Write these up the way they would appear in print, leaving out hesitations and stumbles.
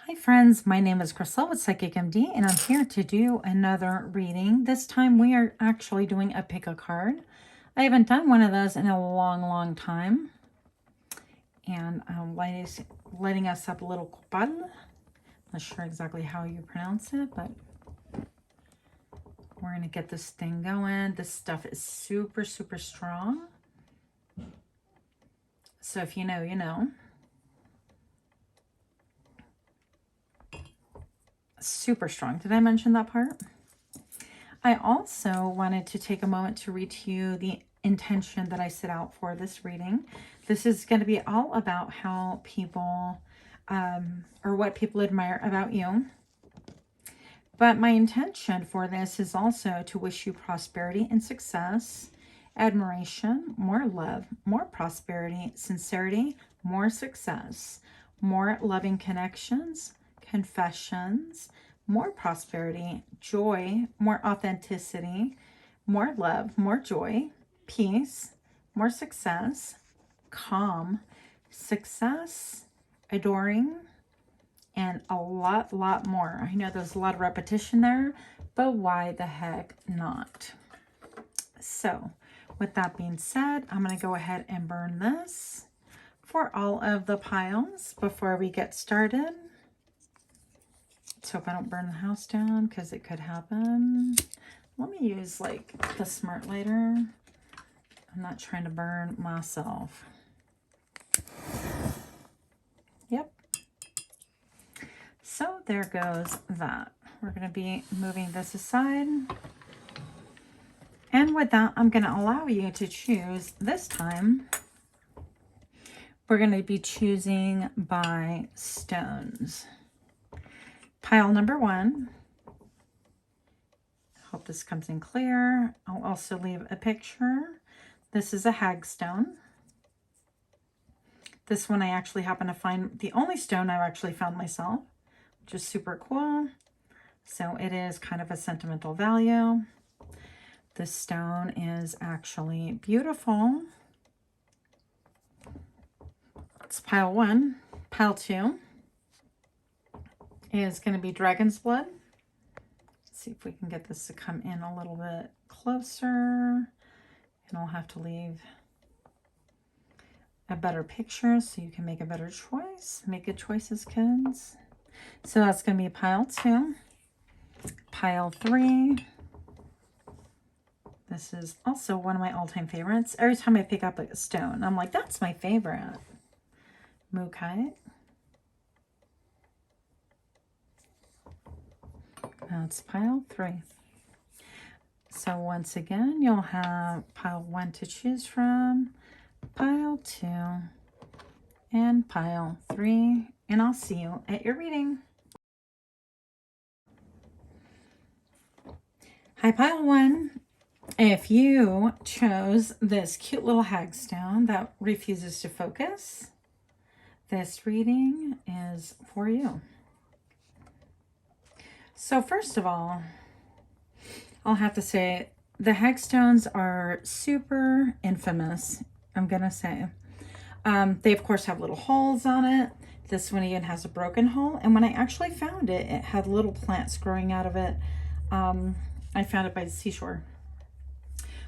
Hi friends, my name is Crystal with Psychic MD and I'm here to do another reading. This time we are actually doing a pick a card. I haven't done one of those in a long time. And I'm lighting us up a little copal. Not sure exactly how you pronounce it, but we're going to get this thing going. This stuff is super strong. So if you know, you know. Super strong. Did I mention that part? I also wanted to take a moment to read to you the intention that I set out for this reading. This is going to be all about how people, or what people admire about you. But my intention for this is also to wish you prosperity and success, admiration, more love, more prosperity, sincerity, more success, more loving connections, confessions, more prosperity, joy, more authenticity, more love, more joy, peace, more success, calm, success, adoring, and a lot more. I know there's a lot of repetition there, but why the heck not? So with that being said, I'm going to go ahead and burn this for all of the piles before we get started. Let's hope I don't burn the house down because it could happen. Let me use like the smart lighter. I'm not trying to burn myself. Yep. So there goes that. We're going to be moving this aside. And with that, I'm going to allow you to choose this time. We're going to be choosing by stones. Pile number 1. Hope this comes in clear. I'll also leave a picture. This is a hagstone. This one I actually happen to find the only stone I've actually found myself, which is super cool. So it is kind of a sentimental value. This stone is actually beautiful. It's pile 1. Pile 2 is going to be dragon's blood. Let's see if we can get this to come in a little bit closer. And I'll have to leave a better picture so you can make a better choice. Make good choices, kids. So that's going to be pile 2. Pile 3. This is also one of my all-time favorites. Every time I pick up a stone, I'm like, that's my favorite. Mookaite. That's pile 3. So once again, you'll have pile 1 to choose from, pile 2, and pile 3. And I'll see you at your reading. Hi, pile 1. If you chose this cute little hagstone that refuses to focus, this reading is for you. So first of all, I'll have to say the hagstones are super infamous, I'm going to say. They, of course, have little holes on it. This one even has a broken hole. And when I actually found it, it had little plants growing out of it. I found it by the seashore,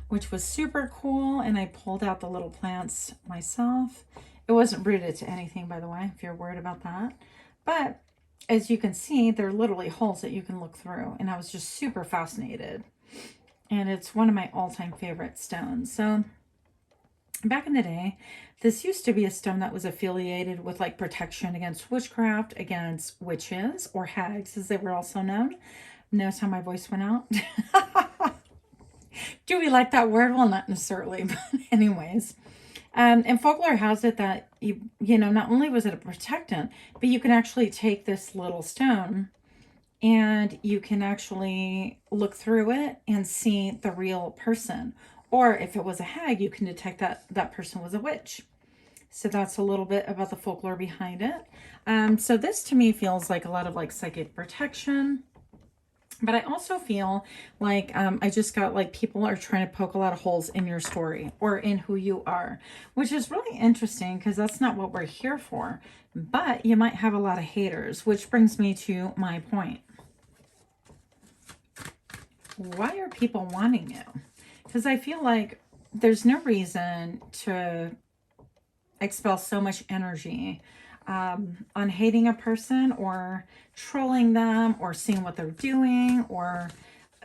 which was super cool. And I pulled out the little plants myself. It wasn't rooted to anything, by the way, if you're worried about that. But as you can see, there are literally holes that you can look through. And I was just super fascinated. And it's one of my all-time favorite stones. So back in the day, this used to be a stone that was affiliated with like protection against witchcraft, against witches, or hags as they were also known. Notice how my voice went out? Do we like that word? Well, not necessarily, but anyways. And folklore has it that, you know, not only was it a protectant, but you can actually take this little stone and you can actually look through it and see the real person. Or if it was a hag, you can detect that that person was a witch. So that's a little bit about the folklore behind it. So this to me feels like a lot of like psychic protection. But I also feel like I just got like people are trying to poke a lot of holes in your story or in who you are, which is really interesting because that's not what we're here for. But you might have a lot of haters, which brings me to my point. Why are people wanting you? Because I feel like there's no reason to expel so much energy on hating a person or trolling them or seeing what they're doing or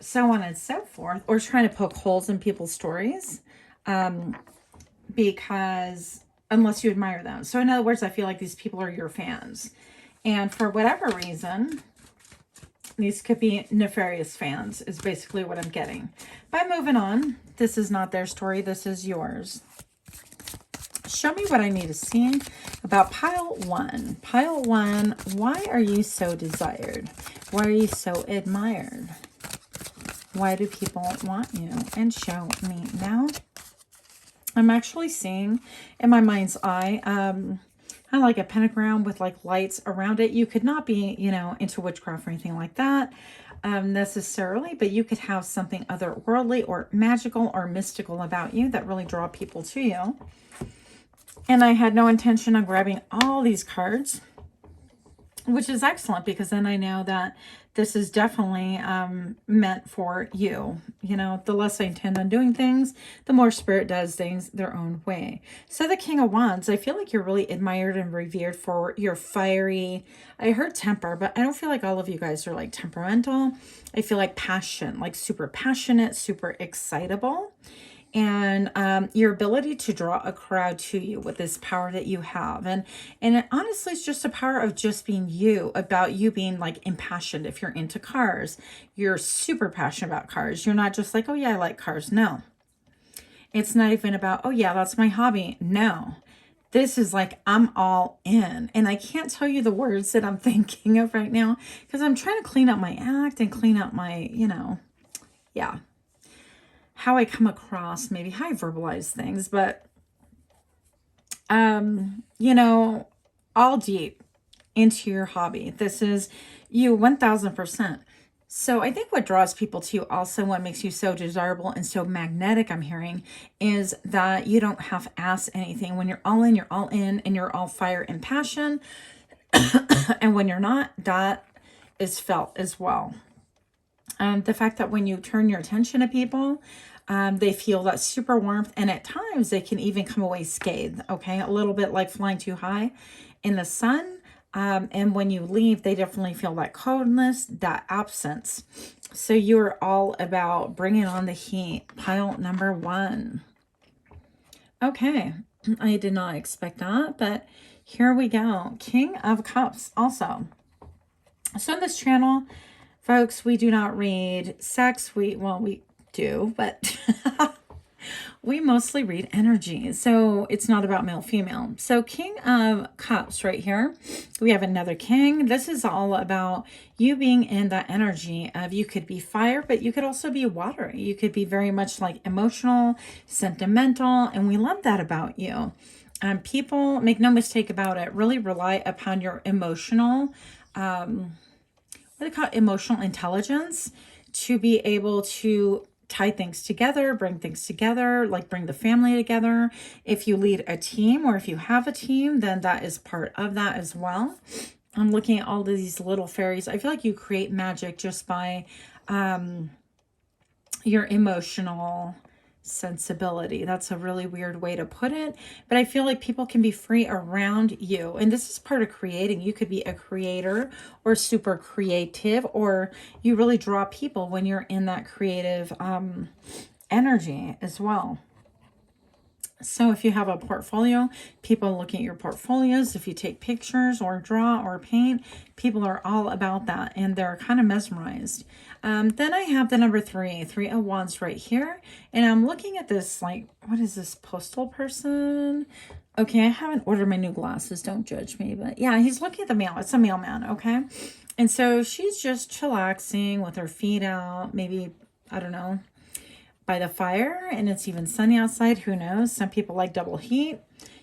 so on and so forth, or trying to poke holes in people's stories because unless you admire them. So in other words, I feel like these people are your fans. And for whatever reason, these could be nefarious fans is basically what I'm getting. But moving on, this is not their story. This is yours. Show me what I need to see about pile one. Pile one, why are you so desired? Why are you so admired? Why do people want you? And show me now. I'm actually seeing in my mind's eye, kind of like a pentagram with like lights around it. You could not be, you know, into witchcraft or anything like that necessarily, but you could have something otherworldly or magical or mystical about you that really draw people to you. And I had no intention of grabbing all these cards, which is excellent because then I know that this is definitely meant for you. You know, the less I intend on doing things, the more Spirit does things their own way. So the King of Wands, I feel like you're really admired and revered for your fiery, I heard temper, but I don't feel like all of you guys are like temperamental. I feel like passion, like super passionate, super excitable. And your ability to draw a crowd to you with this power that you have. And it, honestly, it's just a power of just being you, about you being like impassioned. If you're into cars, you're super passionate about cars. You're not just like, oh yeah, I like cars. No, it's not even about, oh yeah, that's my hobby. No, this is like, I'm all in. And I can't tell you the words that I'm thinking of right now because I'm trying to clean up my act and clean up my, you know, yeah, how I come across, maybe how I verbalize things, but, you know, all deep into your hobby. This is you 1000%. So I think what draws people to you also, what makes you so desirable and so magnetic, I'm hearing, is that you don't half-ass anything. When you're all in, and you're all fire and passion. And when you're not, that is felt as well. The fact that when you turn your attention to people, they feel that super warmth, and at times they can even come away scathed, okay? A little bit like flying too high in the sun. And when you leave, they definitely feel that coldness, that absence. So you're all about bringing on the heat. Pile number one. Okay, I did not expect that, but here we go. King of Cups also. So on this channel, folks, we do not read sex. We do, but we mostly read energy. So it's not about male, female. So King of Cups right here, we have another king. This is all about you being in that energy of, you could be fire, but you could also be watery. You could be very much like emotional, sentimental, and we love that about you. People, make no mistake about it, really rely upon your emotional, what do they call it? Emotional intelligence to be able to tie things together, bring things together, like bring the family together. If you lead a team or if you have a team, then that is part of that as well. I'm looking at all of these little fairies. I feel like you create magic just by your emotional sensibility. That's a really weird way to put it, but I feel like people can be free around you, and this is part of creating. You could be a creator or super creative, or you really draw people when you're in that creative energy as well. So if you have a portfolio, people look at your portfolios. If you take pictures or draw or paint, people are all about that, and they're kind of mesmerized. Then I have the number three of wands right here. And I'm looking at this, like, what is this, postal person? Okay, I haven't ordered my new glasses. Don't judge me. But yeah, he's looking at the mail. It's a mailman, okay? And so she's just chillaxing with her feet out. Maybe, I don't know, by the fire, and it's even sunny outside. Who knows? Some people like double heat.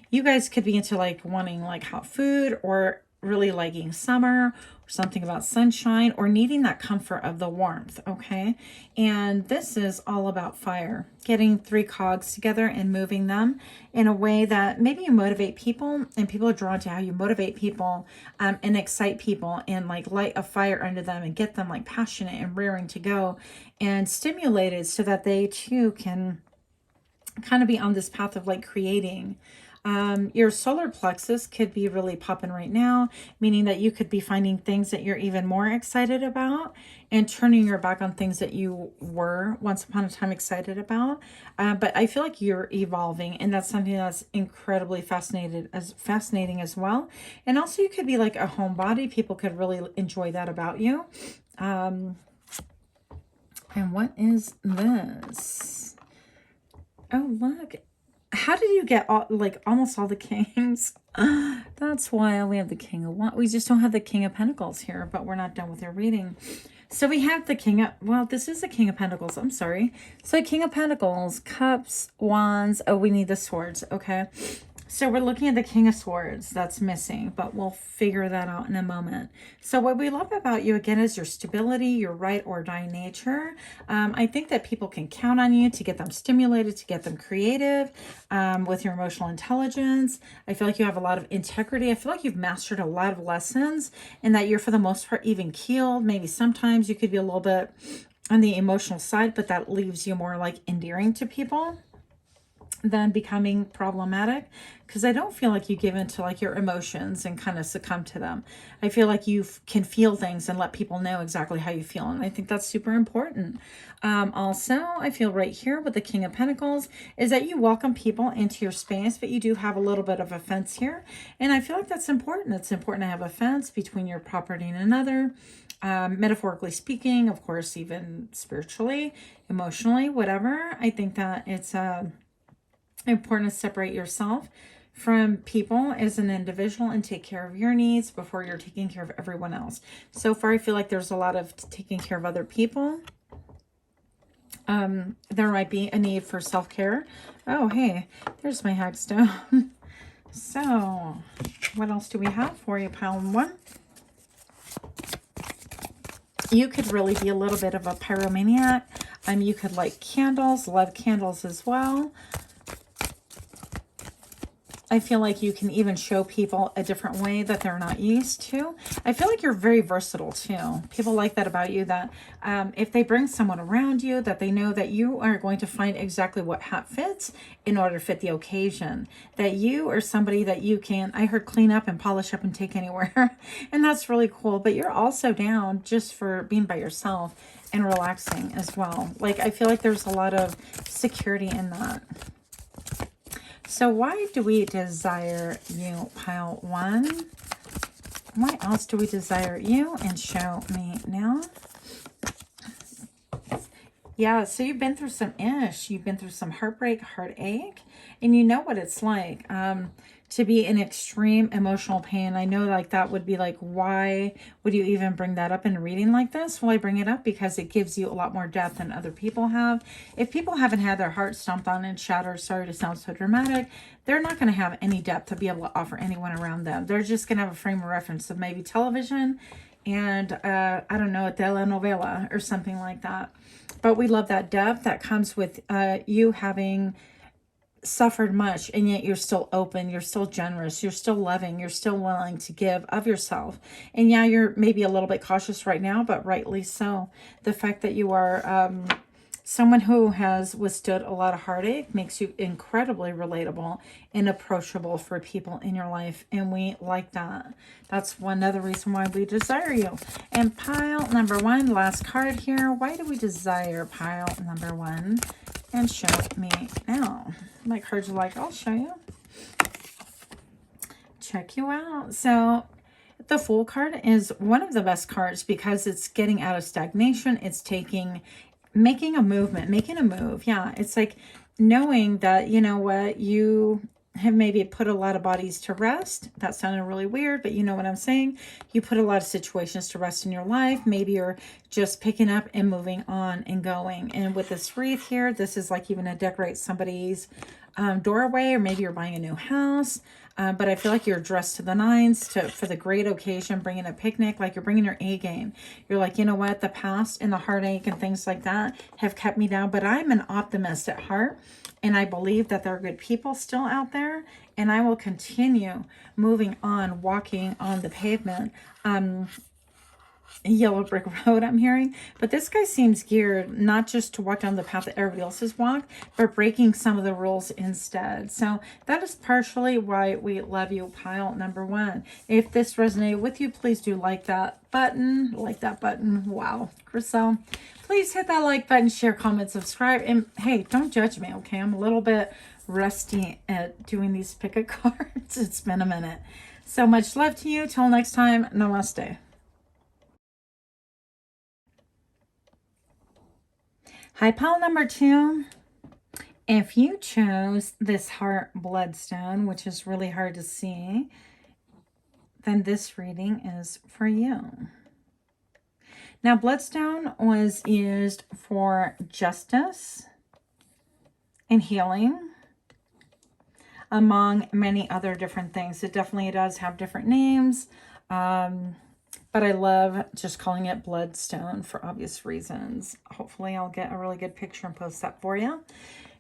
You guys could be into like wanting like hot food, or really liking summer, or something about sunshine, or needing that comfort of the warmth, okay? And this is all about fire, getting 3 cogs together and moving them in a way that maybe you motivate people, and people are drawn to how you motivate people, and excite people, and like light a fire under them and get them like passionate and raring to go and stimulated, so that they too can kind of be on this path of like creating. Your solar plexus could be really popping right now, meaning that you could be finding things that you're even more excited about and turning your back on things that you were once upon a time excited about. But I feel like you're evolving, and that's something that's incredibly fascinating as well. And also you could be like a homebody. People could really enjoy that about you. And what is this? Oh, look. How did you get all, like almost all the kings? That's why we have the King of Wands. We just don't have the King of Pentacles here, but we're not done with our reading. So we have the King of, well, this is the King of Pentacles. I'm sorry. So King of Pentacles, Cups, Wands. Oh, we need the Swords. Okay. So we're looking at the King of Swords. That's missing, but we'll figure that out in a moment. So what we love about you, again, is your stability, your ride or die nature. I think that people can count on you to get them stimulated, to get them creative, with your emotional intelligence. I feel like you have a lot of integrity. I feel like you've mastered a lot of lessons, and that you're, for the most part, even keeled. Maybe sometimes you could be a little bit on the emotional side, but that leaves you more like endearing to people than becoming problematic, because I don't feel like you give into like your emotions and kind of succumb to them. I feel like you can feel things and let people know exactly how you feel, and I think that's super important. Also, I feel right here with the King of Pentacles is that you welcome people into your space, but you do have a little bit of a fence here, and I feel like that's important. It's important to have a fence between your property and another. Metaphorically speaking, of course, even spiritually, emotionally, whatever. I think that it's important to separate yourself from people as an individual and take care of your needs before you're taking care of everyone else. So far, I feel like there's a lot of taking care of other people. There might be a need for self-care. Oh, hey, there's my hagstone. So what else do we have for you, pile one? You could really be a little bit of a pyromaniac. You could like candles, love candles as well. I feel like you can even show people a different way that they're not used to. I feel like you're very versatile too. People like that about you, that if they bring someone around you, that they know that you are going to find exactly what hat fits in order to fit the occasion. That you are somebody that you can, I heard, clean up and polish up and take anywhere. And that's really cool. But you're also down just for being by yourself and relaxing as well. Like, I feel like there's a lot of security in that. So why do we desire you, pile one? Why else do we desire you? And show me now. Yeah, so you've been through some ish. You've been through some heartbreak, heartache, and you know what it's like to be in extreme emotional pain. I know, like, that would be like, why would you even bring that up in a reading like this? Well, I bring it up because it gives you a lot more depth than other people have. If people haven't had their heart stomped on and shattered, sorry to sound so dramatic, they're not going to have any depth to be able to offer anyone around them. They're just going to have a frame of reference of maybe television and, I don't know, a telenovela or something like that. But we love that depth that comes with you having suffered much, and yet you're still open, you're still generous, you're still loving, you're still willing to give of yourself. And yeah, you're maybe a little bit cautious right now, but rightly so. The fact that you are someone who has withstood a lot of heartache makes you incredibly relatable and approachable for people in your life, and we like that. That's one other reason why we desire you. And pile number one, last card here. Why do we desire pile number one? And show me now. My cards are like, I'll show you. Check you out. So the Fool card is one of the best cards because it's getting out of stagnation. It's making a movement, making a move. Yeah, it's like knowing that, you know what, you have maybe put a lot of bodies to rest. That sounded really weird, but you know what I'm saying. You put a lot of situations to rest in your life. Maybe you're just picking up and moving on and going. And with this wreath here, this is like even to decorate somebody's doorway, or maybe you're buying a new house. But I feel like you're dressed to the nines for the great occasion, bringing a picnic, like you're bringing your A game. You're like, you know what, the past and the heartache and things like that have kept me down, but I'm an optimist at heart, and I believe that there are good people still out there, and I will continue moving on, walking on the pavement. Yellow brick road, I'm hearing, but this guy seems geared not just to walk down the path that everybody else has walked, but breaking some of the rules instead. So that is partially why we love you, pile number 1. If this resonated with you, please do like that button. Wow, Griselle, please hit that like button, share, comment, subscribe, and hey, don't judge me, okay? I'm a little bit rusty at doing these pick a cards. It's been a minute. So much love to you. Till next time, namaste. Hi, pile number 2. If you chose this heart bloodstone, which is really hard to see, then this reading is for you. Now, bloodstone was used for justice and healing, among many other different things. It definitely does have different names, but I love just calling it bloodstone for obvious reasons. Hopefully I'll get a really good picture and post that for you.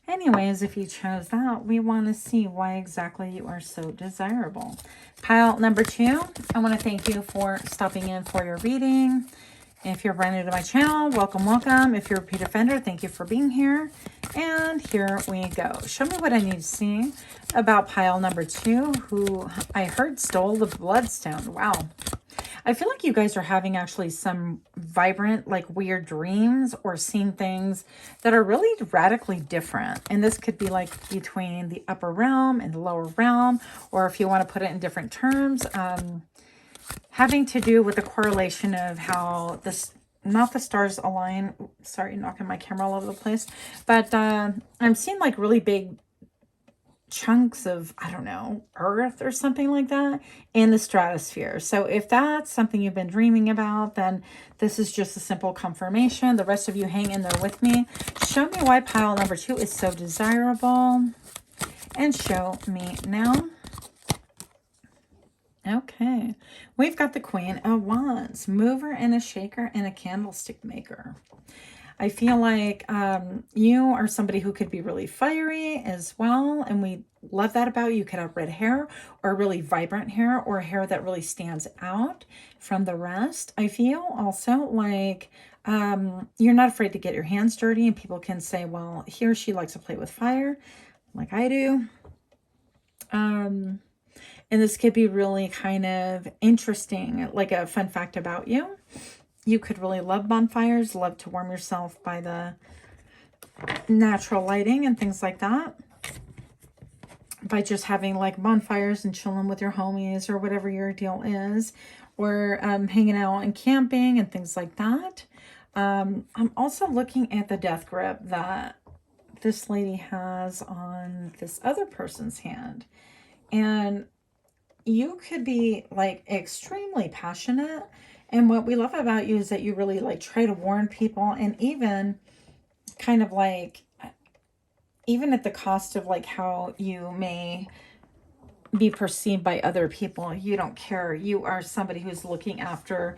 Anyways, if you chose that, we want to see why exactly you are so desirable. Pile number 2, I want to thank you for stopping in for your reading. If you're brand new to my channel, welcome, welcome. If you're a repeat offender, thank you for being here. And here we go. Show me what I need to see about pile number 2, who I heard stole the bloodstone. Wow. I feel like you guys are having actually some vibrant, like weird dreams, or seeing things that are really radically different. And this could be like between the upper realm and the lower realm, or if you want to put it in different terms, having to do with the correlation of how this, not the stars align. Sorry, knocking my camera all over the place. But I'm seeing like really big chunks of, I don't know, earth or something like that in the stratosphere. So if that's something you've been dreaming about, then this is just a simple confirmation. The rest of you hang in there with me. Show me why pile number 2 is so desirable, and show me now. Okay, we've got the Queen of Wands, mover and a shaker and a candlestick maker. I feel like you are somebody who could be really fiery as well, and we love that about you. You could have red hair, or really vibrant hair, or hair that really stands out from the rest. I feel also like you're not afraid to get your hands dirty, and people can say, well, he or she likes to play with fire, like I do. And this could be really kind of interesting, like a fun fact about you. You could really love bonfires, love to warm yourself by the natural lighting and things like that. By just having like bonfires and chilling with your homies or whatever your deal is. Or hanging out and camping and things like that. I'm also looking at the death grip that this lady has on this other person's hand. And you could be like extremely passionate. And what we love about you is that you really like try to warn people, and even kind of like, even at the cost of like how you may be perceived by other people, you don't care. You are somebody who's looking after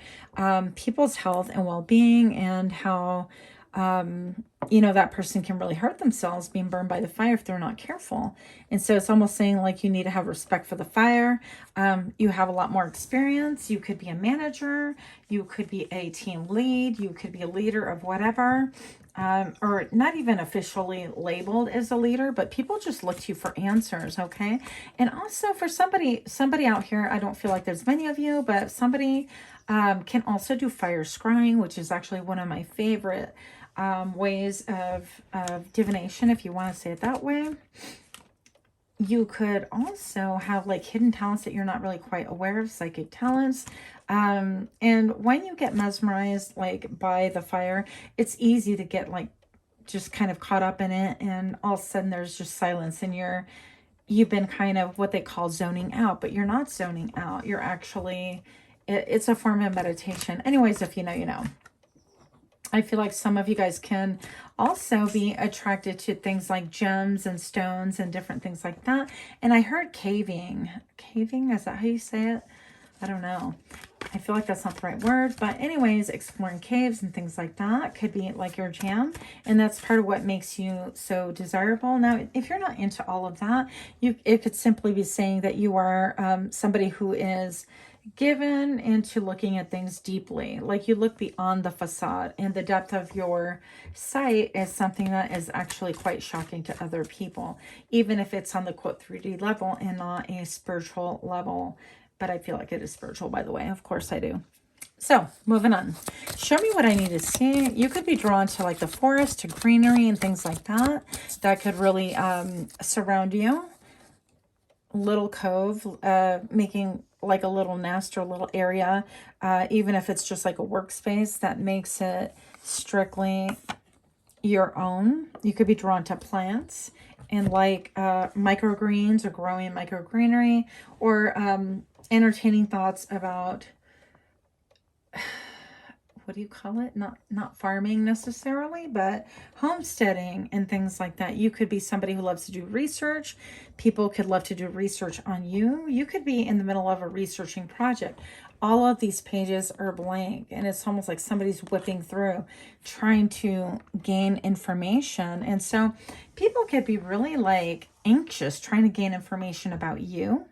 people's health and well-being, and how you know, that person can really hurt themselves being burned by the fire if they're not careful. And so it's almost saying like you need to have respect for the fire. You have a lot more experience. You could be a manager. You could be a team lead. You could be a leader of whatever. Or not even officially labeled as a leader, but people just look to you for answers, okay? And also for somebody out here, I don't feel like there's many of you, but somebody can also do fire scrying, which is actually one of my favorite ways of divination, if you want to say it that way. You could also have like hidden talents that you're not really quite aware of, psychic talents. And when you get mesmerized like by the fire, it's easy to get like just kind of caught up in it, and all of a sudden there's just silence, and you've been kind of what they call zoning out, but you're not zoning out. You're actually, it's a form of meditation. Anyways, if you know, you know. I feel like some of you guys can also be attracted to things like gems and stones and different things like that. And I heard caving. Caving, is that how you say it? I don't know. I feel like that's not the right word. But anyways, exploring caves and things like that could be like your jam. And that's part of what makes you so desirable. Now, if you're not into all of that, it could simply be saying that you are somebody who is given into looking at things deeply. Like you look beyond the facade, and the depth of your sight is something that is actually quite shocking to other people, even if it's on the quote 3D level and not a spiritual level. But I feel like it is spiritual, by the way. Of course I do. So moving on. Show me what I need to see. You could be drawn to like the forest, to greenery and things like that. That could really surround you. Little cove, making like a little nest or a little area, even if it's just like a workspace that makes it strictly your own. You could be drawn to plants and like microgreens or growing microgreenery, or entertaining thoughts about, what do you call it? Not farming necessarily, but homesteading and things like that. You could be somebody who loves to do research. People could love to do research on you. You could be in the middle of a researching project. All of these pages are blank, and it's almost like somebody's whipping through trying to gain information. And so people could be really like anxious trying to gain information about you.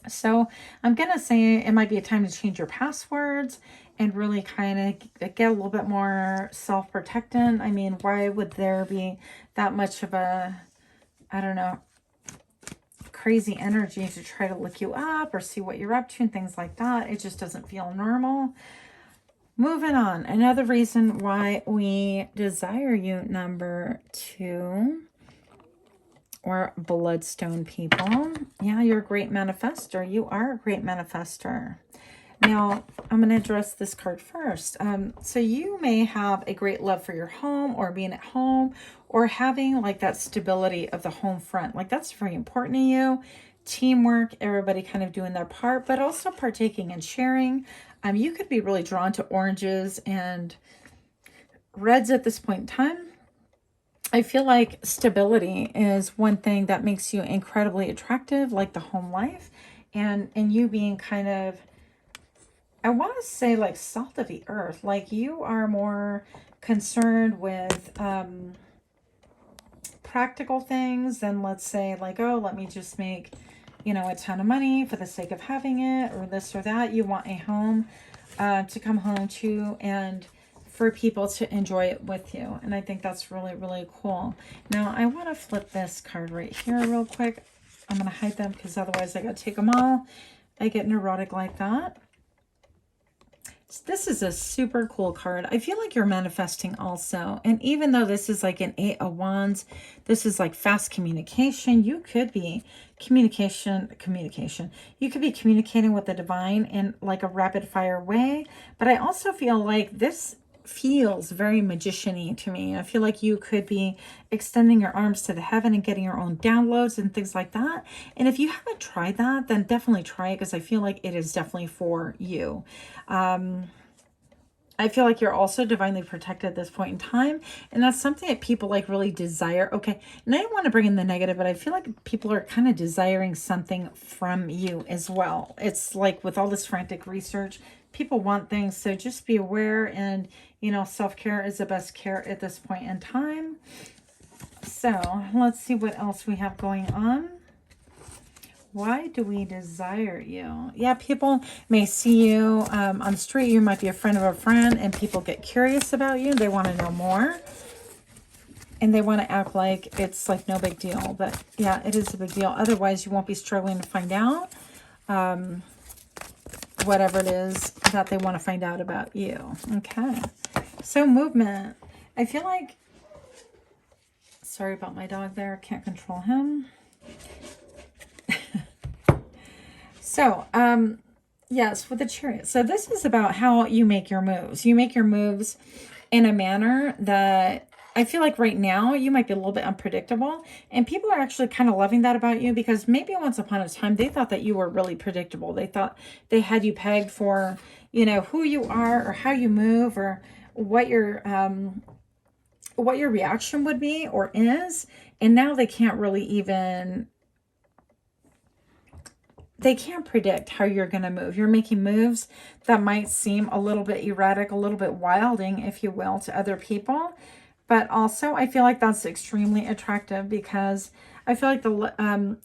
So I'm going to say it might be a time to change your passwords and really kind of get a little bit more self-protectant. I mean, why would there be that much of a, I don't know, crazy energy to try to look you up or see what you're up to and things like that? It just doesn't feel normal. Moving on. Another reason why we desire you, number 2. Or bloodstone people. Yeah, you're a great manifester. You are a great manifester. Now, I'm going to address this card first. So you may have a great love for your home or being at home or having like that stability of the home front. Like that's very important to you. Teamwork, everybody kind of doing their part, but also partaking and sharing. You could be really drawn to oranges and reds at this point in time. I feel like stability is one thing that makes you incredibly attractive, like the home life, and you being kind of, I want to say like salt of the earth. Like you are more concerned with practical things than, let's say, like, oh, let me just make, you know, a ton of money for the sake of having it, or this or that. You want a home to come home to, and for people to enjoy it with you. And I think that's really, really cool. Now, I want to flip this card right here real quick. I'm going to hide them because otherwise I got to take them all. I get neurotic like that. This is a super cool card. I feel like you're manifesting also. And even though this is like an 8 of Wands, this is like fast communication. You could be communication. You could be communicating with the divine in like a rapid fire way. But I also feel like this feels very magician-y to me. I feel like you could be extending your arms to the heaven and getting your own downloads and things like that. And if you haven't tried that, then definitely try it, because I feel like it is definitely for you. I feel like you're also divinely protected at this point in time. And that's something that people like really desire. Okay. And I don't want to bring in the negative, but I feel like people are kind of desiring something from you as well. It's like with all this frantic research, people want things. So just be aware, and, you know, self-care is the best care at this point in time. So let's see what else we have going on. Why do we desire you? Yeah, people may see you on the street. You might be a friend of a friend, and people get curious about you. They want to know more. And they want to act like it's like no big deal. But yeah, it is a big deal. Otherwise, you won't be struggling to find out whatever it is that they want to find out about you. Okay. So movement. I feel like, sorry about my dog there. Can't control him. So, yes, with the Chariot. So this is about how you make your moves. You make your moves in a manner that I feel like right now you might be a little bit unpredictable, and people are actually kind of loving that about you, because maybe once upon a time they thought that you were really predictable. They thought they had you pegged for, you know, who you are or how you move or what your reaction would be or is, and now they can't really even, they can't predict how you're going to move. You're making moves that might seem a little bit erratic, a little bit wilding, if you will, to other people. But also, I feel like that's extremely attractive because I feel like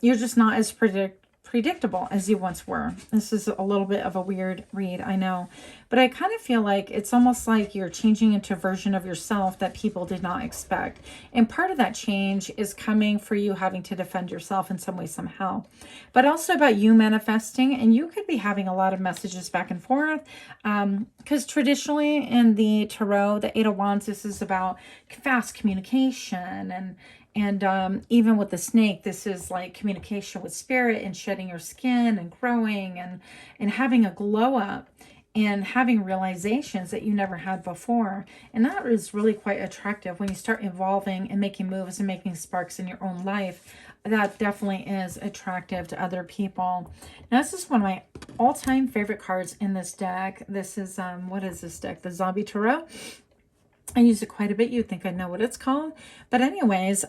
you're just not as predictable as you once were. This is a little bit of a weird read, I know. But I kind of feel like it's almost like you're changing into a version of yourself that people did not expect. And part of that change is coming for you having to defend yourself in some way, somehow. But also about you manifesting, and you could be having a lot of messages back and forth. Because traditionally in the Tarot, the Eight of Wands, this is about fast communication, and even with the snake, this is like communication with spirit and shedding your skin and growing and having a glow up and having realizations that you never had before. And that is really quite attractive when you start evolving and making moves and making sparks in your own life. That definitely is attractive to other people. Now, this is one of my all-time favorite cards in this deck. This is, what is this deck? The Zombie Tarot. I use it quite a bit. You'd think I know what it's called. But anyways,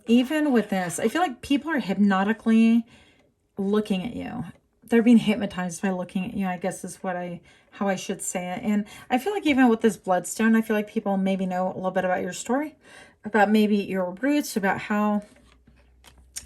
even with this, I feel like people are hypnotically looking at you. They're being hypnotized by looking at you, I guess is how I should say it. And I feel like even with this bloodstone, I feel like people maybe know a little bit about your story, about maybe your roots, about how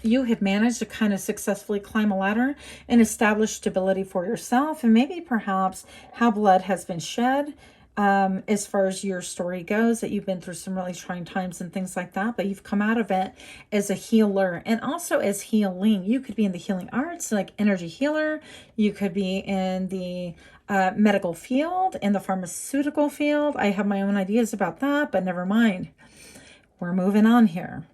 you have managed to kind of successfully climb a ladder and establish stability for yourself, and maybe perhaps how blood has been shed as far as your story goes, that you've been through some really trying times and things like that, but you've come out of it as a healer and also as healing. You could be in the healing arts, like energy healer. You could be in the medical field, in the pharmaceutical field. I have my own ideas about that, but never mind. We're moving on here.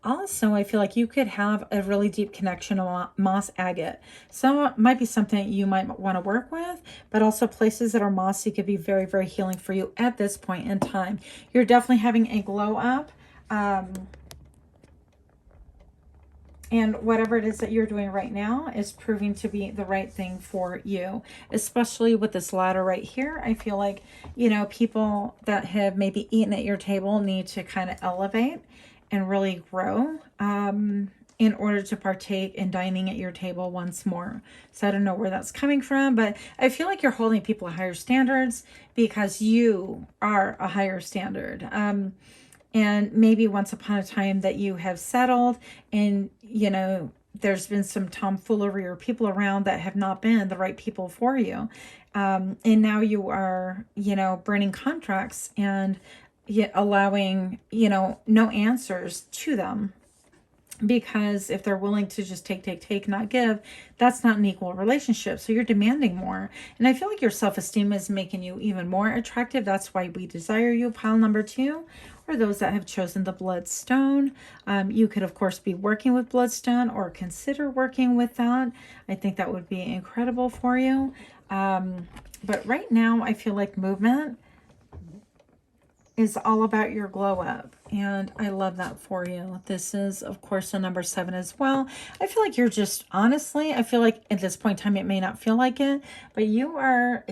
Also, I feel like you could have a really deep connection to moss agate. Some might be something you might want to work with, but also places that are mossy could be very, very healing for you at this point in time. You're definitely having a glow up. And whatever it is that you're doing right now is proving to be the right thing for you, especially with this ladder right here. I feel like, you know, people that have maybe eaten at your table need to kind of elevate and really grow in order to partake in dining at your table once more. So I don't know where that's coming from, but I feel like you're holding people to higher standards because you are a higher standard. And maybe once upon a time that you have settled and, you know, there's been some tomfoolery or people around that have not been the right people for you. And now you are, you know, burning contracts and yet allowing, you know, no answers to them, because if they're willing to just take, not give, that's not an equal relationship. So you're demanding more. And I feel like your self-esteem is making you even more attractive. That's why we desire you. Pile number 2, or those that have chosen the bloodstone. You could, of course, be working with bloodstone or consider working with that. I think that would be incredible for you. But right now, I feel like movement is all about your glow up, and I love that for you. This is, of course, a number 7 as well. I feel like you're just, honestly, I feel like at this point in time, it may not feel like it, but you are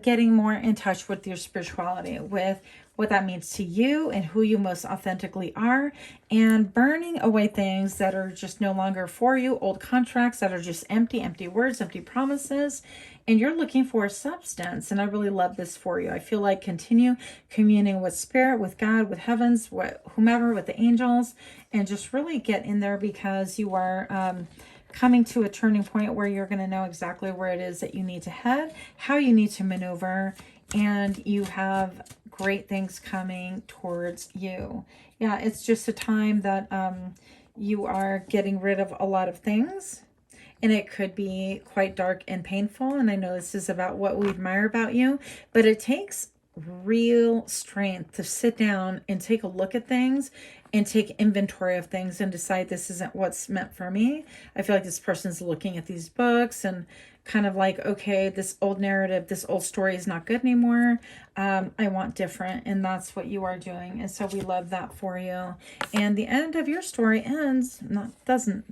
getting more in touch with your spirituality, with what that means to you and who you most authentically are, and burning away things that are just no longer for you, old contracts that are just empty words, empty promises, and you're looking for substance. And I really love this for you. I feel like continue communing with spirit, with God, with heavens, whomever, with the angels, and just really get in there, because you are coming to a turning point where you're going to know exactly where it is that you need to head, how you need to maneuver, and you have great things coming towards you. Yeah, it's just a time that you are getting rid of a lot of things, and it could be quite dark and painful. And I know this is about what we admire about you, but it takes real strength to sit down and take a look at things and take inventory of things and decide this isn't what's meant for me. I feel like this person's looking at these books and kind of like, okay, this old narrative, this old story is not good anymore. I want different. And that's what you are doing. And so we love that for you. And the end of your story doesn't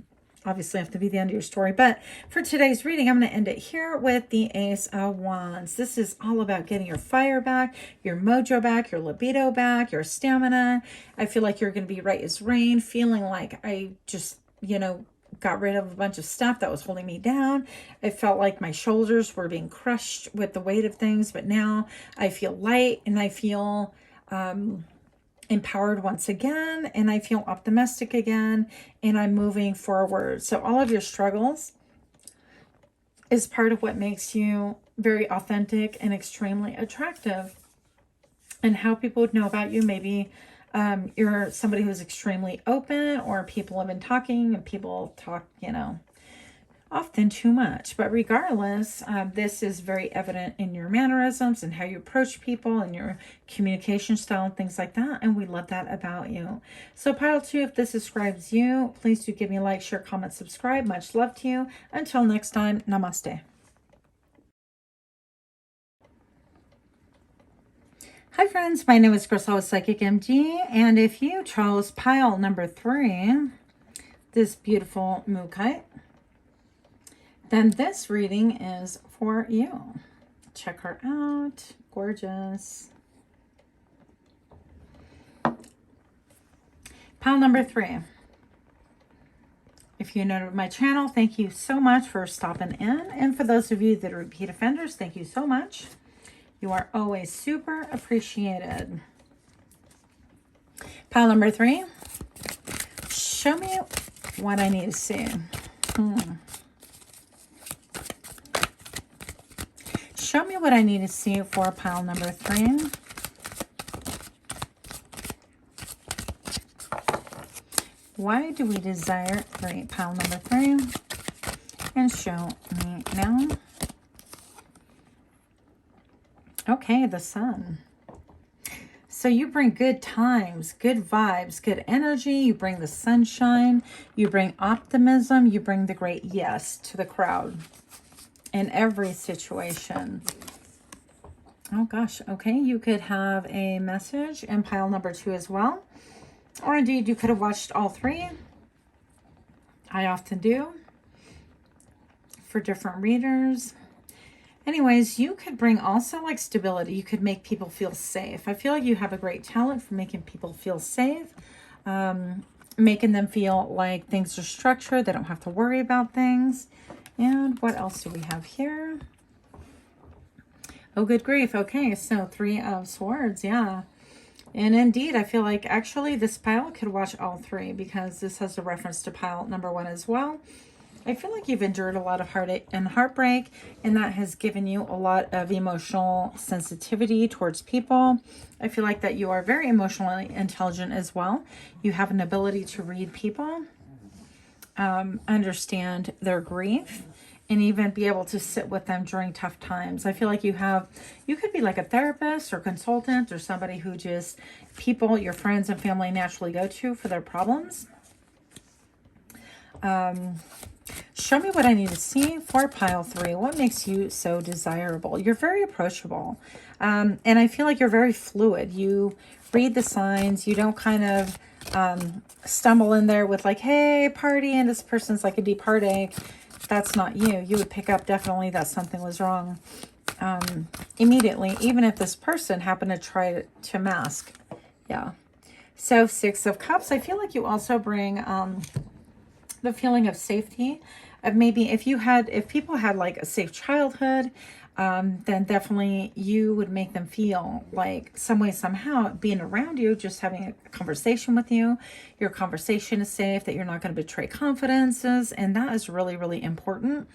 obviously have to be the end of your story. But for today's reading, I'm going to end it here with the Ace of Wands. This is all about getting your fire back, your mojo back, your libido back, your stamina. I feel like you're going to be right as rain, feeling like I just, got rid of a bunch of stuff that was holding me down. I felt like my shoulders were being crushed with the weight of things, but now I feel light and I feel empowered once again, and I feel optimistic again, and I'm moving forward. So all of your struggles is part of what makes you very authentic and extremely attractive. And how people would know about you, maybe you're somebody who's extremely open, or people have been talking and people talk, often too much. But regardless, this is very evident in your mannerisms and how you approach people and your communication style and things like that. And we love that about you. So pile 2, if this describes you, please do give me a like, share, comment, subscribe. Much love to you. Until next time, namaste. Hi friends, my name is Crystal with Psychic MD, and if you chose pile number 3, this beautiful mookaite, then this reading is for you. Check her out. Gorgeous. Pile number 3. If you're new to my channel, thank you so much for stopping in. And for those of you that are repeat offenders, thank you so much. You are always super appreciated. Pile number 3. Show me what I need to see. Show me what I need to see for pile number 3. Why do we desire 3? Pile number 3. And show me now. Okay, the Sun. So you bring good times, good vibes, good energy. You bring the sunshine. You bring optimism. You bring the great yes to the crowd in every situation. Oh gosh, okay. You could have a message in pile number 2 as well. Or indeed, you could have watched all 3. I often do for different readers. Anyways, you could bring also like stability. You could make people feel safe. I feel like you have a great talent for making people feel safe, making them feel like things are structured. They don't have to worry about things. And what else do we have here? Oh, good grief. Okay, so 3 of Swords, yeah. And indeed, I feel like actually this pile could watch all 3 because this has a reference to pile number 1 as well. I feel like you've endured a lot of heartache and heartbreak, and that has given you a lot of emotional sensitivity towards people. I feel like that you are very emotionally intelligent as well. You have an ability to read people, understand their grief, and even be able to sit with them during tough times. I feel like you could be like a therapist or consultant or somebody who just people, your friends and family naturally go to for their problems. Show me what I need to see for pile 3. What makes you so desirable? You're very approachable. And I feel like you're very fluid. You read the signs. You don't kind of stumble in there with like, hey, party, and this person's like a deep heartache. That's not you. You would pick up definitely that something was wrong immediately, even if this person happened to try to mask. Yeah. So 6 of Cups. I feel like you also bring the feeling of safety, of maybe if people had like a safe childhood, then definitely you would make them feel like some way, somehow being around you, just having a conversation with you, your conversation is safe, that you're not going to betray confidences. And that is really, really important.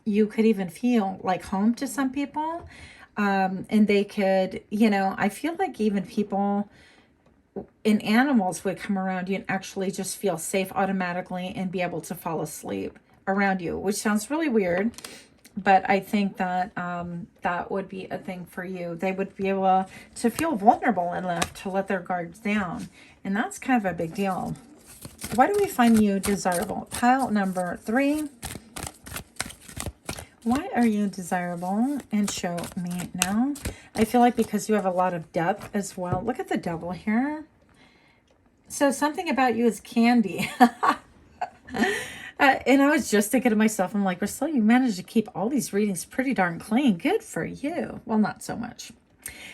You could even feel like home to some people. And they could, I feel like even people in animals would come around you and actually just feel safe automatically and be able to fall asleep around you, which sounds really weird, but I think that that would be a thing for you. They would be able to feel vulnerable enough to let their guards down, and that's kind of a big deal. Why do we find you desirable? Pile number 3. Why are you desirable? And show me now. I feel like because you have a lot of depth as well. Look at the Devil here. So something about you is candy. And I was just thinking to myself, I'm like, Priscilla, you managed to keep all these readings pretty darn clean. Good for you. Well, not so much.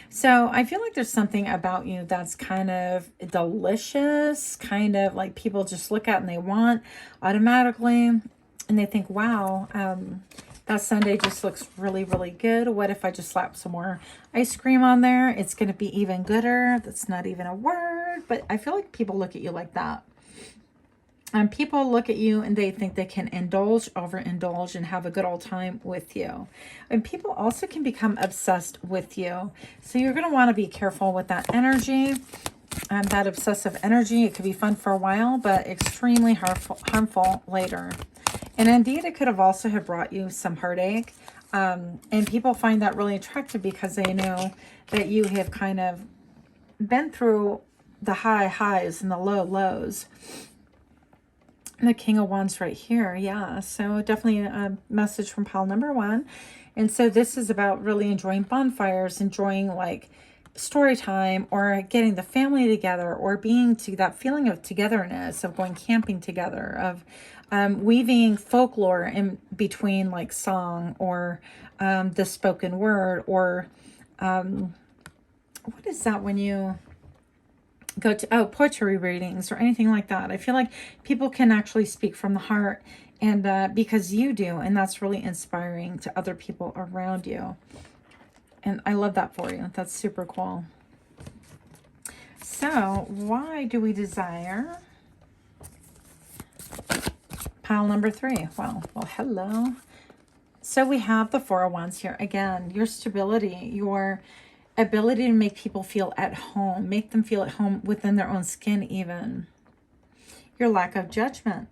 So I feel like there's something about you that's kind of delicious, kind of like people just look at and they want automatically, and they think, wow, that sundae just looks really, really good. What if I just slap some more ice cream on there? It's going to be even gooder. That's not even a word, but I feel like people look at you like that. People look at you and they think they can indulge, overindulge, and have a good old time with you. And people also can become obsessed with you. So you're going to want to be careful with that energy, that obsessive energy. It could be fun for a while, but extremely harmful later. And indeed, it could have also have brought you some heartache. And people find that really attractive because they know that you have kind of been through the high highs and the low lows. The King of Wands right here. Yeah, so definitely a message from pile number 1. And so this is about really enjoying bonfires, enjoying like story time, or getting the family together, or being to that feeling of togetherness, of going camping together, of weaving folklore in between like song or the spoken word, or what is that when you go to poetry readings or anything like that. I feel like people can actually speak from the heart, and because you do, and that's really inspiring to other people around you. And I love that for you. That's super cool. So why do we desire pile number 3? Well, hello. So we have the Four of Wands here again. Your stability, your ability to make people feel at home, make them feel at home within their own skin even. Your lack of judgment,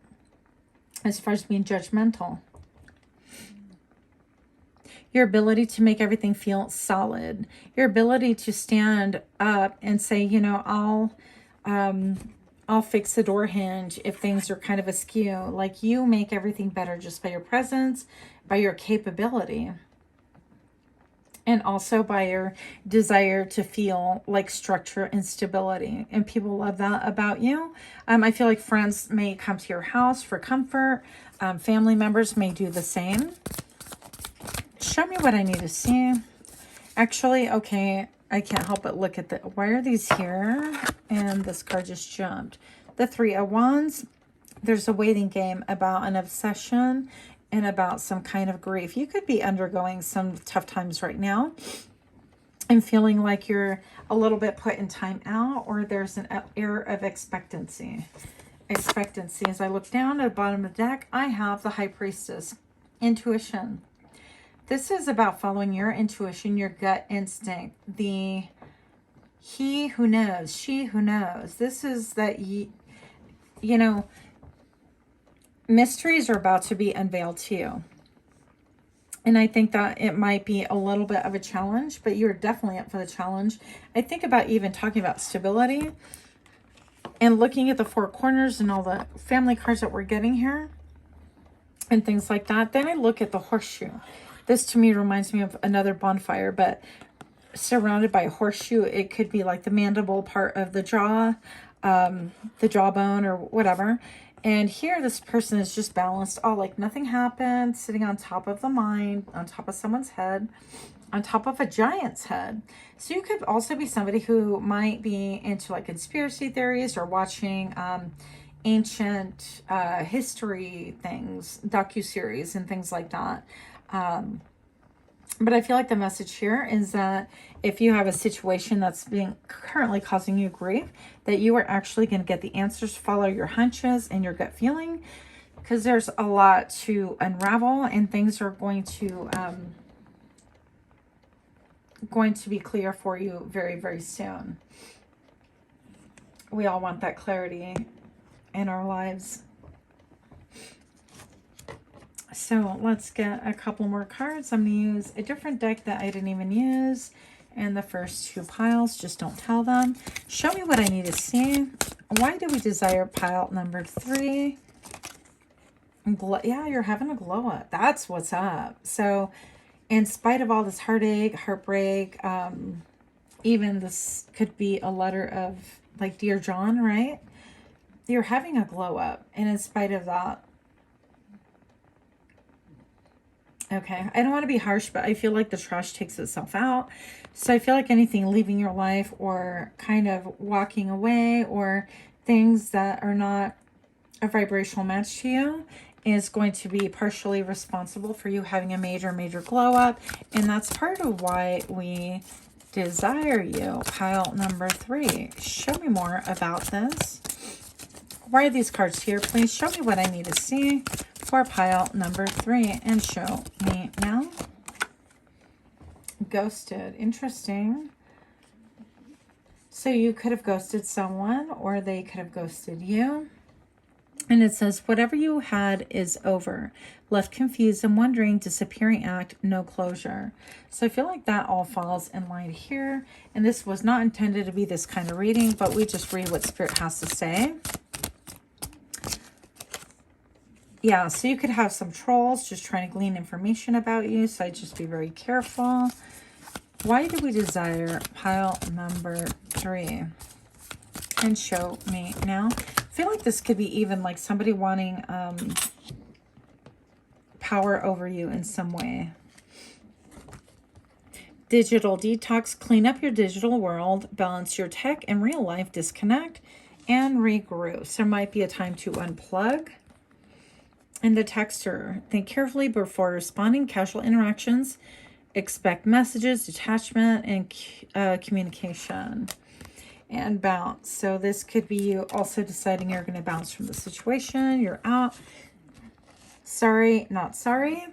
as far as being judgmental. Your ability to make everything feel solid. Your ability to stand up and say, you know, I'll fix the door hinge if things are kind of askew. Like, you make everything better just by your presence, by your capability. And also by your desire to feel like structure and stability. And people love that about you. I feel like friends may come to your house for comfort. Family members may do the same. Show me what I need to see. Actually, okay, I can't help but look at the... Why are these here? And this card just jumped. The Three of Wands. There's a waiting game about an obsession and about some kind of grief. You could be undergoing some tough times right now and feeling like you're a little bit put in time out, or there's an air of expectancy. As I look down at the bottom of the deck, I have the High Priestess. Intuition. This is about following your intuition, your gut instinct. The he who knows, she who knows. This is that, you know, mysteries are about to be unveiled to you. And I think that it might be a little bit of a challenge, but you're definitely up for the challenge. I think about even talking about stability and looking at the four corners and all the family cards that we're getting here and things like that. Then I look at the horseshoe. This to me reminds me of another bonfire, but surrounded by a horseshoe. It could be like the mandible part of the jaw, the jawbone or whatever. And here this person is just balanced, all like nothing happened, sitting on top of the mind, on top of someone's head, on top of a giant's head. So you could also be somebody who might be into like conspiracy theories or watching ancient history things, docuseries and things like that. But I feel like the message here is that if you have a situation that's being currently causing you grief, that you are actually going to get the answers. Follow your hunches and your gut feeling, because there's a lot to unravel and things are going to be clear for you very, very soon. We all want that clarity in our lives. So let's get a couple more cards. I'm going to use a different deck that I didn't even use. And the first two piles, just don't tell them. Show me what I need to see. Why do we desire pile number 3? Yeah, you're having a glow up. That's what's up. So in spite of all this heartache, heartbreak, even this could be a letter of like, Dear John, right? you're having a glow up. And in spite of that, okay, I don't want to be harsh, but I feel like the trash takes itself out. So I feel like anything leaving your life or kind of walking away or things that are not a vibrational match to you is going to be partially responsible for you having a major, major glow up. And that's part of why we desire you. Pile number 3. Show me more about this. Why are these cards here? Please show me what I need to see for pile number 3 and show me now. Ghosted. Interesting. So you could have ghosted someone or they could have ghosted you. And it says, whatever you had is over. Left confused and wondering, disappearing act, no closure. So I feel like that all falls in line here. And this was not intended to be this kind of reading, but we just read what Spirit has to say. Yeah, so you could have some trolls just trying to glean information about you. So I'd just be very careful. Why do we desire pile number 3? And show me now. I feel like this could be even like somebody wanting power over you in some way. Digital detox. Clean up your digital world. Balance your tech and real life. Disconnect and regroup. So there might be a time to unplug. And the texter. Think carefully before responding. Casual interactions. Expect messages, detachment, and communication. And bounce. So this could be you also deciding you're going to bounce from the situation. You're out. Sorry, not sorry.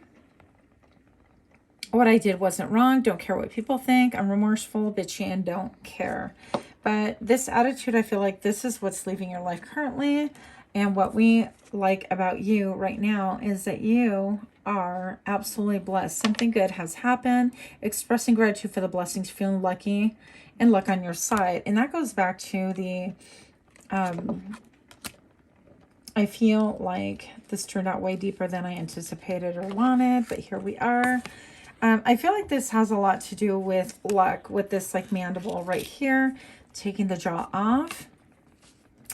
What I did wasn't wrong. Don't care what people think. I'm remorseful, bitchy, and don't care. But this attitude, I feel like this is what's leaving your life currently. And what we like about you right now is that you are absolutely blessed. Something good has happened. Expressing gratitude for the blessings, feeling lucky, and luck on your side. And that goes back to the, I feel like this turned out way deeper than I anticipated or wanted, but here we are. I feel like this has a lot to do with luck, with this like mandible right here, taking the jaw off,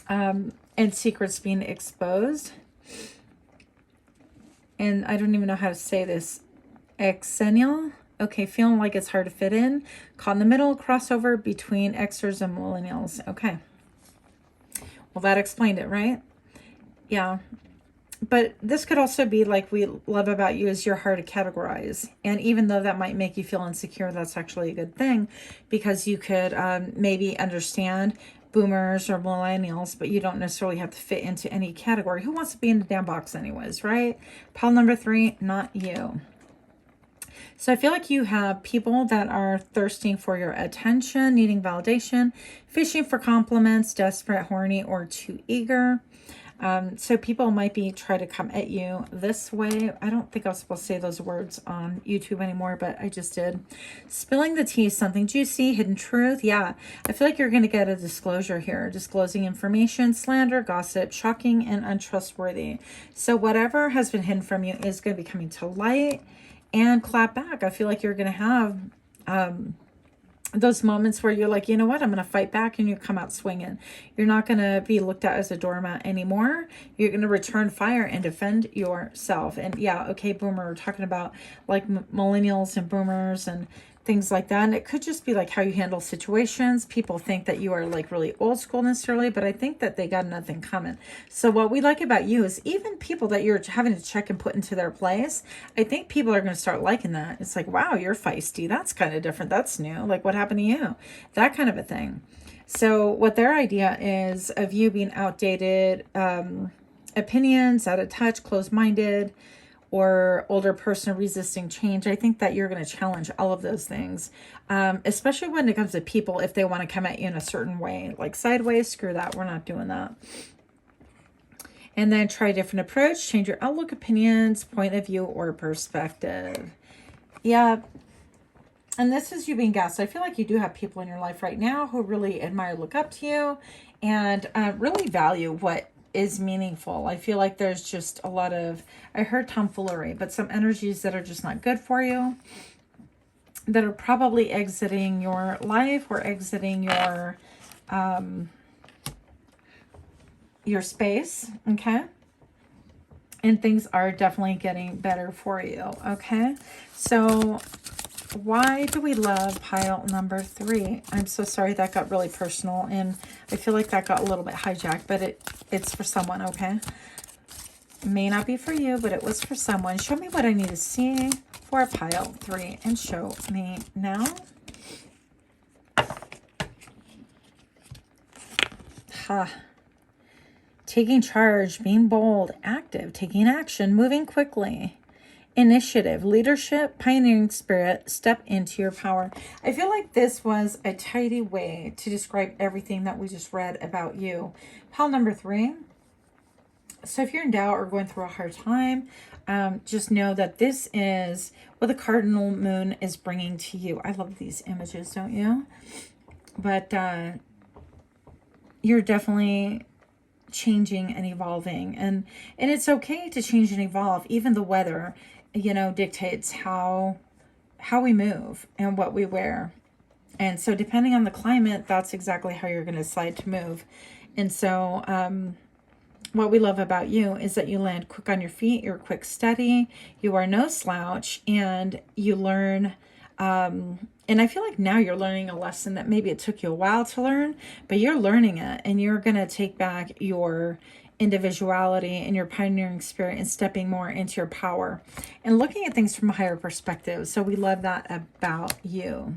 and secrets being exposed. And I don't even know how to say this. Exennial. Okay, feeling like it's hard to fit in. Caught in the middle, crossover between Xers and millennials. Okay. Well, that explained it, right? Yeah. But this could also be like we love about you is you're hard to categorize. And even though that might make you feel insecure, that's actually a good thing because you could maybe understand boomers or millennials, but you don't necessarily have to fit into any category. Who wants to be in the damn box anyways, right? Pile number 3, not you. So I feel like you have people that are thirsting for your attention, needing validation, fishing for compliments, desperate, horny, or too eager. So people might be trying to come at you this way. I don't think I was supposed to say those words on YouTube anymore, but I just did. Spilling the tea, something juicy, hidden truth. Yeah, I feel like you're going to get a disclosure here. Disclosing information, slander, gossip, shocking, and untrustworthy. So whatever has been hidden from you is going to be coming to light. And clap back. I feel like you're going to have those moments where you're like, you know what, I'm going to fight back, and you come out swinging. You're not going to be looked at as a doormat anymore. You're going to return fire and defend yourself. And yeah, okay, boomer, we're talking about like millennials and boomers and things like that. And it could just be like how you handle situations. People think that you are like really old school necessarily, but I think that they got nothing coming. So what we like about you is even people that you're having to check and put into their place, I think people are going to start liking that. It's like, wow, you're feisty. That's kind of different. That's new. Like, what happened to you? That kind of a thing. So what their idea is of you being outdated, opinions, out of touch, closed-minded, or older person resisting change. I think that you're going to challenge all of those things, especially when it comes to people, if they want to come at you in a certain way, like sideways, screw that. We're not doing that. And then try a different approach, change your outlook, opinions, point of view, or perspective. Yeah. And this is you being gassed. I feel like you do have people in your life right now who really admire, look up to you, and really value what is meaningful. I feel like there's just a lot of, I heard tomfoolery, but some energies that are just not good for you, that are probably exiting your life or exiting your your space, okay? And things are definitely getting better for you, okay? So why do we love pile number 3? I'm so sorry that got really personal, and I feel like that got a little bit hijacked, but it's for someone, okay? It may not be for you, but it was for someone. Show me what I need to see for pile 3, and show me now. Ha. Taking charge, being bold, active, taking action, moving quickly. Initiative, leadership, pioneering spirit, step into your power. I feel like this was a tidy way to describe everything that we just read about you. Pile number 3. So if you're in doubt or going through a hard time, just know that this is what the cardinal moon is bringing to you. I love these images, don't you? But you're definitely changing and evolving, and it's okay to change and evolve. Even the weather, you know, dictates how we move and what we wear. And so depending on the climate, that's exactly how you're going to decide to move. And so what we love about you is that you land quick on your feet, you're quick, steady, you are no slouch, and you learn. And I feel like now you're learning a lesson that maybe it took you a while to learn, but you're learning it, and you're going to take back your individuality and your pioneering spirit and stepping more into your power and looking at things from a higher perspective. So we love that about you.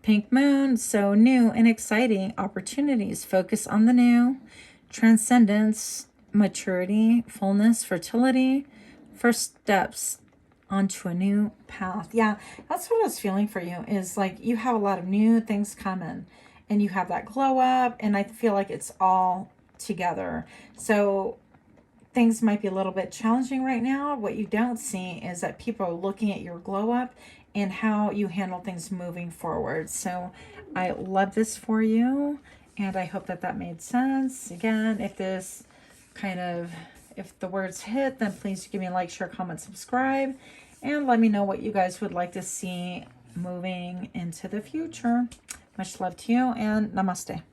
Pink moon, so new and exciting opportunities. Focus on the new. Transcendence, maturity, fullness, fertility, first steps onto a new path. Yeah, that's what I was feeling for you, is like you have a lot of new things coming, and you have that glow up, and I feel like it's all together. So things might be a little bit challenging right now. What you don't see is that people are looking at your glow up and how you handle things moving forward. So I love this for you, and I hope that that made sense. Again, if this if the words hit, then please give me a like, share, comment, subscribe, and let me know what you guys would like to see moving into the future. Much love to you, and namaste.